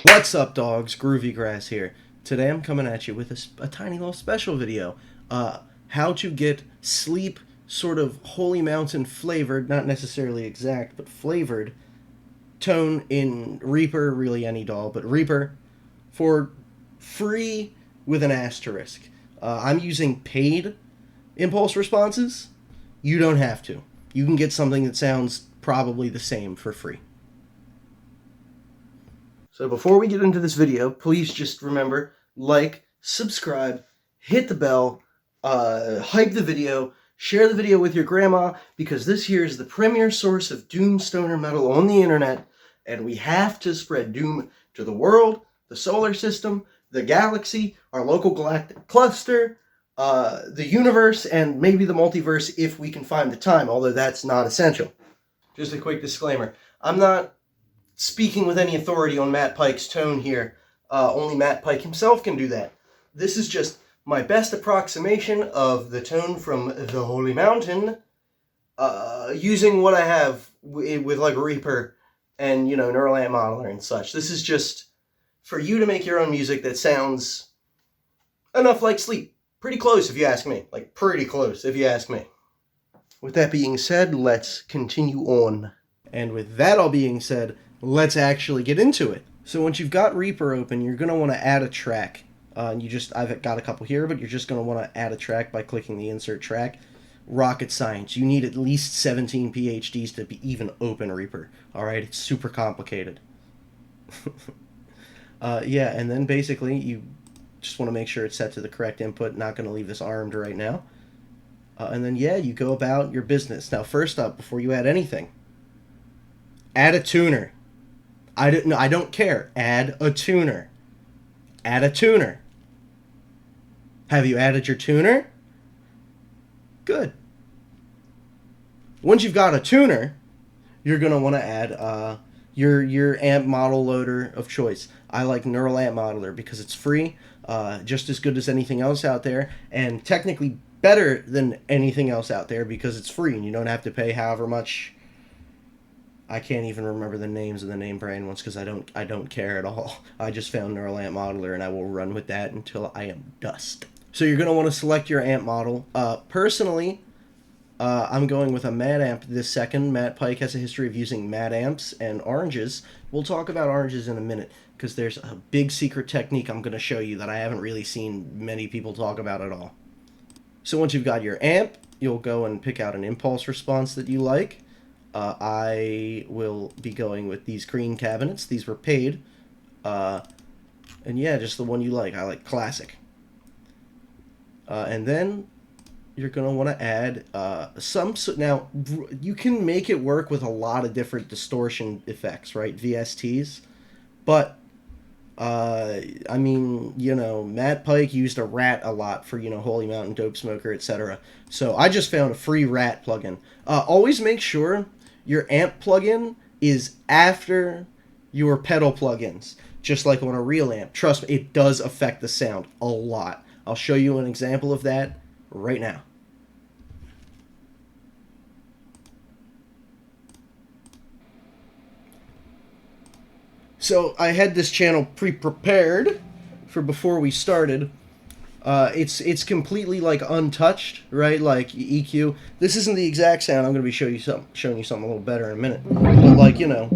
What's up, dogs? Groovy Grass here. Today I'm coming at you with a tiny little special video. How to get sleep sort of Holy Mountain flavored, not necessarily exact, but flavored tone in Reaper, really any DAW, but Reaper, for free with an asterisk. I'm using paid impulse responses. You don't have to. You can get something that sounds probably the same for free. So before we get into this video, please just remember, like, subscribe, hit the bell, hype the video, share the video with your grandma, because this here is the premier source of doom stoner metal on the internet, and we have to spread doom to the world, the solar system, the galaxy, our local galactic cluster, the universe, and maybe the multiverse if we can find the time, although that's not essential. Just a quick disclaimer. I'm not speaking with any authority on Matt Pike's tone here. Only Matt Pike himself can do that. This is just my best approximation of the tone from the Holy Mountain, using what I have with like Reaper and, you know, Neural Ant Modeler and such. This is just for you to make your own music that sounds enough like sleep. Pretty close if you ask me. Like, pretty close if you ask me. With that being said, let's continue on. And with that all being said, let's actually get into it. So once you've got Reaper open, you're going to want to add a track. I've got a couple here, but you're just going to want to add a track by clicking the insert track. Rocket science. You need at least 17 PhDs to even open Reaper. Alright, it's super complicated. Yeah, and then basically you just want to make sure it's set to the correct input. Not going to leave this armed right now. And then, yeah, you go about your business. Now, first up, before you add anything, add a tuner. I don't care. Add a tuner. Add a tuner. Have you added your tuner? Good. Once you've got a tuner, you're going to want to add your amp model loader of choice. I like Neural Ant Modeler because it's free, just as good as anything else out there, and technically better than anything else out there because it's free and you don't have to pay however much. I can't even remember the names of the name brand ones because I don't care at all. I just found Neural Ant Modeler and I will run with that until I am dust. So you're going to want to select your amp model. Personally, I'm going with a Mad Amp this second. Matt Pike has a history of using Mad Amps and oranges. We'll talk about oranges in a minute because there's a big secret technique I'm going to show you that I haven't really seen many people talk about at all. So once you've got your amp, you'll go and pick out an impulse response that you like. I will be going with these green cabinets. These were paid. And yeah, just the one you like. I like classic. And then you're going to want to add now, you can make it work with a lot of different distortion effects, right? VSTs. But, I mean, you know, Matt Pike used a rat a lot for, you know, Holy Mountain, Dope Smoker, etc. So I just found a free rat plugin. Always make sure your amp plugin is after your pedal plugins, just like on a real amp. Trust me, it does affect the sound a lot. I'll show you an example of that right now. So I had this channel pre-prepared for before we started. It's completely like untouched, right? Like EQ. This isn't the exact sound. I'm going to be showing you something a little better in a minute. But like, you know.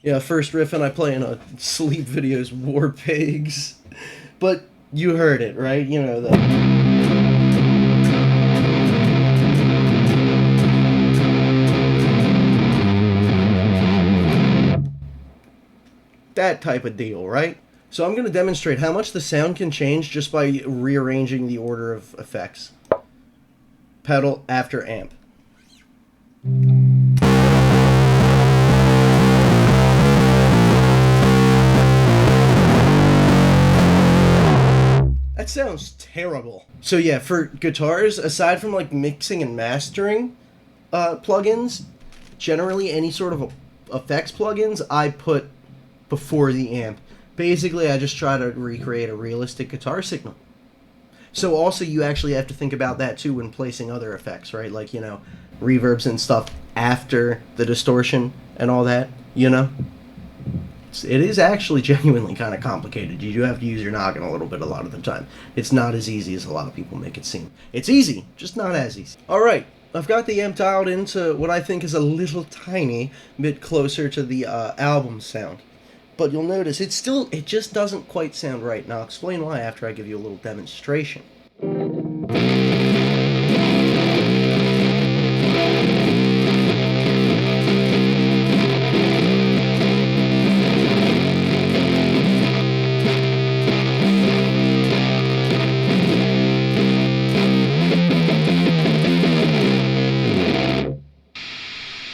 Yeah, first riffing I play in a sleep video's War Pigs. But you heard it, right? You know, that type of deal, right? So I'm going to demonstrate how much the sound can change just by rearranging the order of effects. Pedal after amp. That sounds terrible. So yeah, for guitars, aside from like mixing and mastering plugins, generally any sort of effects plugins I put before the amp. Basically, I just try to recreate a realistic guitar signal. So also, you actually have to think about that too when placing other effects, right? Like, reverbs and stuff after the distortion and all that, It is actually genuinely kind of complicated. You do have to use your noggin a little bit a lot of the time. It's not as easy as a lot of people make it seem. It's easy, just not as easy. Alright, I've got the amp dialed into what I think is a little tiny bit closer to the album sound. But you'll notice it just doesn't quite sound right. And I'll explain why after I give you a little demonstration.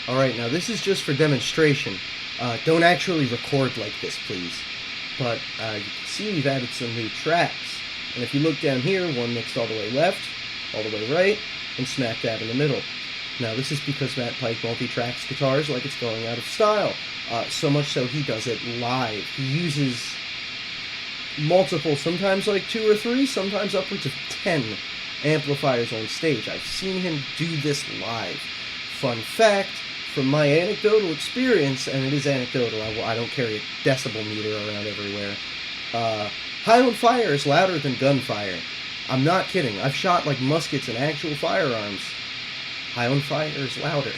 Alright, now this is just for demonstration. Don't actually record like this, please. But you can see we've added some new tracks. And if you look down here, one mixed all the way left, all the way right, and smack dab in the middle. Now this is because Matt Pike multi-tracks guitars like it's going out of style. So much so he does it live. He uses multiple, sometimes like 2 or 3, sometimes upwards of 10 amplifiers on stage. I've seen him do this live. Fun fact, from my anecdotal experience, and it is anecdotal, I don't carry a decibel meter around everywhere, high on fire is louder than gunfire. I'm not kidding. I've shot like muskets and actual firearms. High on fire is louder.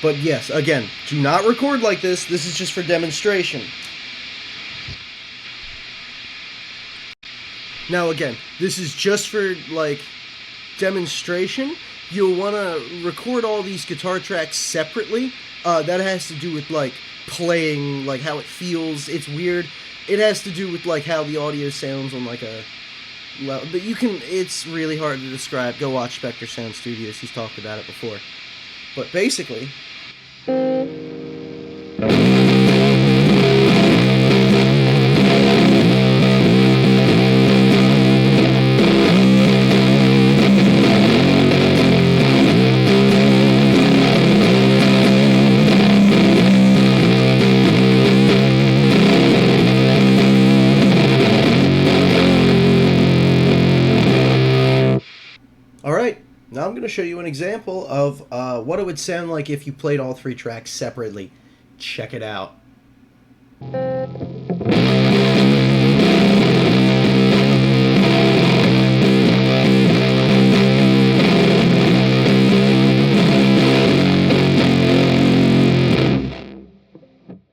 But yes, again, do not record like this. This is just for demonstration. Now again, this is just for like demonstration. You'll want to record all these guitar tracks separately. That has to do with like playing, like how it feels. It's weird. It has to do with like how the audio sounds on like a level. But it's really hard to describe. Go watch Spectre Sound Studios. He's talked about it before. But basically, now I'm going to show you an example of what it would sound like if you played all 3 tracks separately. Check it out.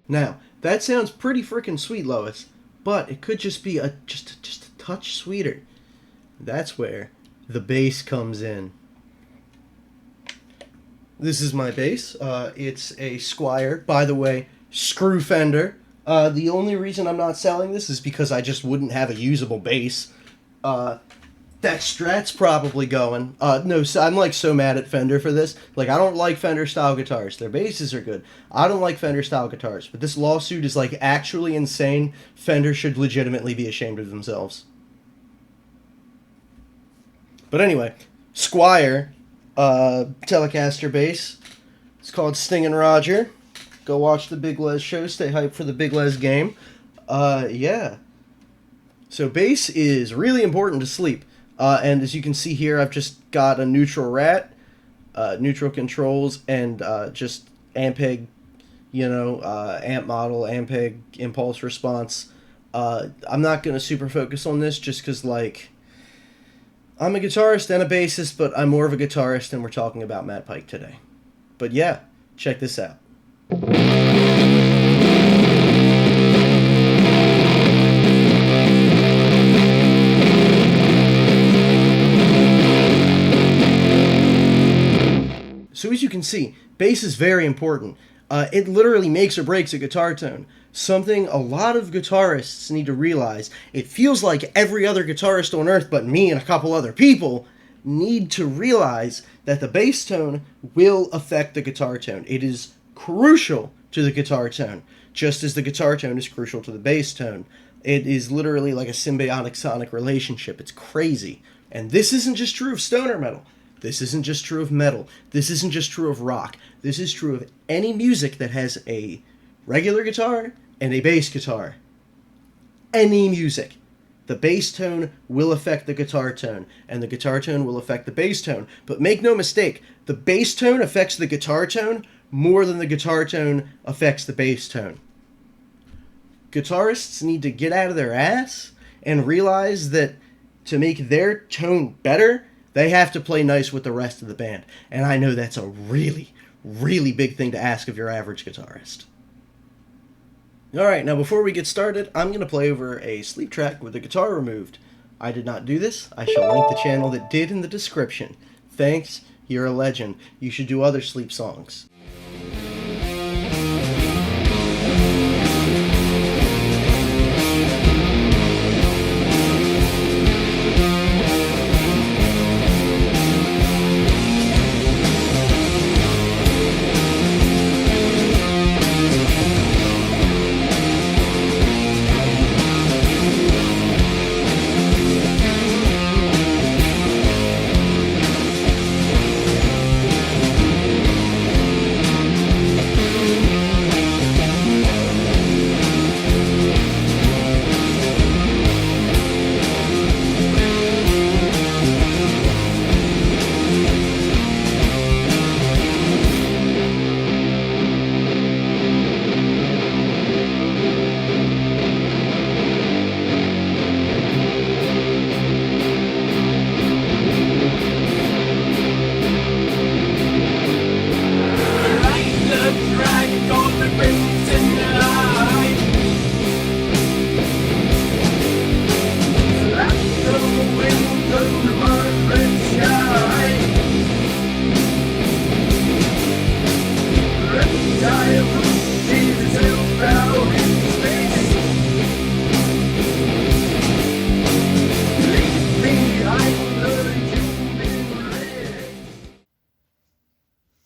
Now, that sounds pretty freaking sweet, Lois, but it could just be just a touch sweeter. That's where the bass comes in. This is my bass. It's a Squier. By the way, screw Fender. The only reason I'm not selling this is because I just wouldn't have a usable bass. That Strat's probably going. No, I'm like so mad at Fender for this. Like, I don't like Fender style guitars. Their basses are good. I don't like Fender style guitars. But this lawsuit is like actually insane. Fender should legitimately be ashamed of themselves. But anyway, Squier. Telecaster bass. It's called Stingin' Roger. Go watch the Big Les show. Stay hyped for the Big Les game. Yeah. So bass is really important to sleep. And as you can see here, I've just got a neutral rat, neutral controls, and just Ampeg, amp model, Ampeg impulse response. I'm not going to super focus on this just because, like, I'm a guitarist and a bassist, but I'm more of a guitarist, and we're talking about Matt Pike today. But yeah, check this out. So as you can see, bass is very important. It literally makes or breaks a guitar tone. Something a lot of guitarists need to realize. It feels like every other guitarist on earth but me and a couple other people need to realize that the bass tone will affect the guitar tone. It is crucial to the guitar tone, just as the guitar tone is crucial to the bass tone. It is literally like a symbiotic sonic relationship. It's crazy. And this isn't just true of stoner metal. This isn't just true of metal. This isn't just true of rock. This is true of any music that has a regular guitar and a bass guitar, any music, the bass tone will affect the guitar tone, and the guitar tone will affect the bass tone. But make no mistake, the bass tone affects the guitar tone more than the guitar tone affects the bass tone. Guitarists need to get out of their ass and realize that to make their tone better, they have to play nice with the rest of the band. And I know that's a really, really big thing to ask of your average guitarist. Alright, now before we get started, I'm going to play over a sleep track with the guitar removed. I did not do this. I shall link the channel that did in the description. Thanks, you're a legend. You should do other sleep songs.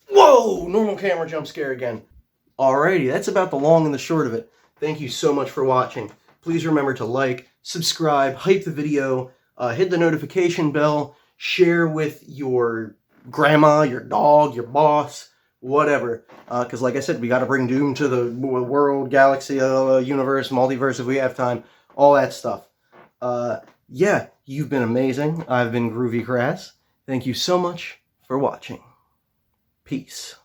Whoa! Normal camera jump scare again. Alrighty, that's about the long and the short of it. Thank you so much for watching. Please remember to like, subscribe, hype the video, hit the notification bell, share with your grandma, your dog, your boss, whatever. Because like I said, we got to bring Doom to the world, galaxy, universe, multiverse if we have time, all that stuff. Yeah, you've been amazing. I've been Groovy Crass. Thank you so much for watching. Peace.